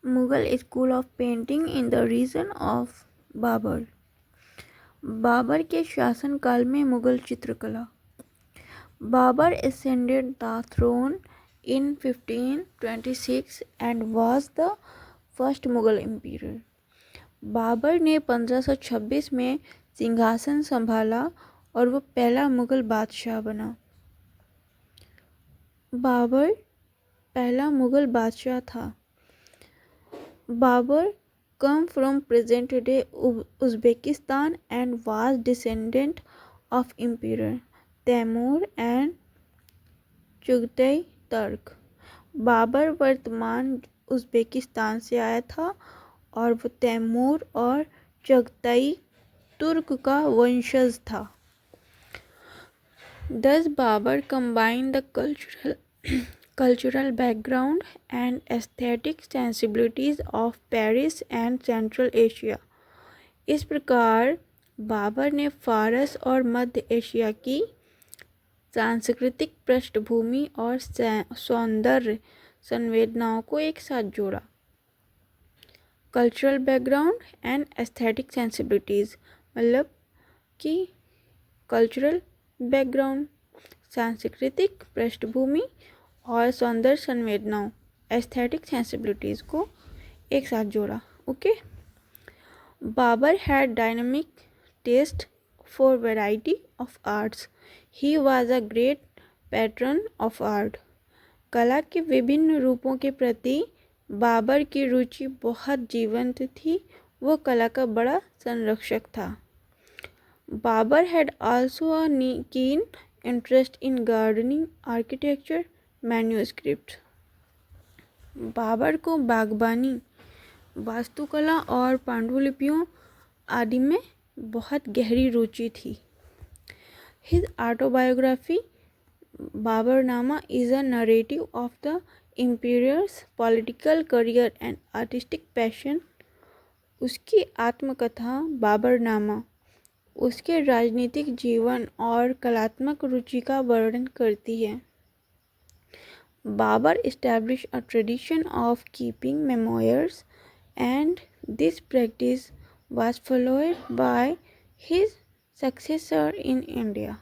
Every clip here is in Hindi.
Mughal school of painting in the region of Babar. Babar के शासनकाल में मुगल चित्रकला। Babar ascended the throne in 1526 and was the first Mughal emperor। Babar ने 1526 में सिंहासन संभाला और वो पहला मुगल बादशाह बना। बाबर पहला मुगल बादशाह था। Babar come from present day Uzbekistan and was descendant of Emperor Temur and Chagatai Turk। Babar वर्तमान उज़्बेकिस्तान से आया था और वो तैमूर और चगताई तुर्क का वंशज था। Thus Babur combined the cultural background and aesthetic sensibilities of Paris and Central Asia। इस प्रकार बाबर ने फारस और मध्य एशिया की सांस्कृतिक पृष्ठभूमि और सौंदर्य संवेदनाओं को एक साथ जोड़ा। Cultural background and aesthetic sensibilities मतलब कि कल्चरल बैकग्राउंड, सांस्कृतिक पृष्ठभूमि और सौंदर्य संवेदनाओं एस्थेटिक सेंसिबिलिटीज़ को एक साथ जोड़ा। Okay. Babur had dynamic taste for variety of arts. He was a great patron of art. कला के विभिन्न रूपों के प्रति बाबर की रुचि बहुत जीवंत थी। वो कला का बड़ा संरक्षक था। Babur had also a keen interest in gardening, architecture, manuscript. Babur को बागबानी, वास्तुकला और पांडुलिपियों आदि में बहुत गहरी रुचि थी। His autobiography Baburnama is a narrative of the empire's political career and artistic passion. उसकी आत्मकथा बाबरनामा उसके राजनीतिक जीवन और कलात्मक रुचि का वर्णन करती है। Babar established a tradition of keeping memoirs and this practice was followed by his successor in India।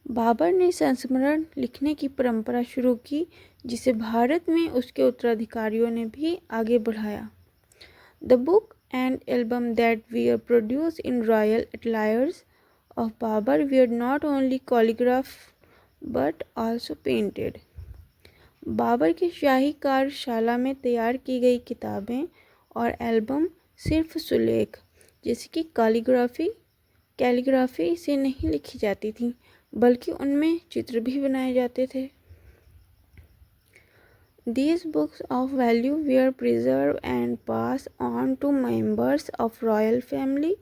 Babar ने संस्मरण लिखने की परंपरा शुरू की जिसे भारत में उसके उत्तराधिकारियों ने भी आगे बढ़ाया। The book and album that were produced in royal ateliers of Babar were not only calligraphed but also painted। Babar की शाही कार्यशाला में तैयार की गई किताबें और एल्बम सिर्फ सुलेख जैसे कि कैलीग्राफी से नहीं लिखी जाती थी बल्कि उनमें चित्र भी बनाए जाते थे। These books of value were preserved and passed on to members of royal family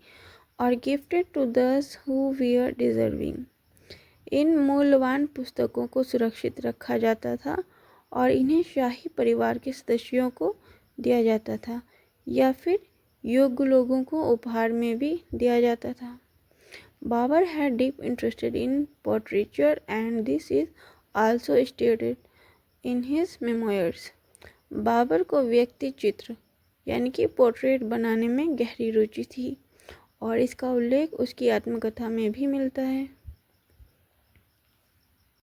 or gifted to those who were deserving। इन मूल्यवान पुस्तकों को सुरक्षित रखा जाता था और इन्हें शाही परिवार के सदस्यों को दिया जाता था या फिर योग्य लोगों को उपहार में भी दिया जाता था। Babur had deep interested in portraiture and this is also stated in his memoirs. Babur को व्यक्ति चित्र यानी कि पोर्ट्रेट बनाने में गहरी रुचि थी और इसका उल्लेख उसकी आत्मकथा में भी मिलता है।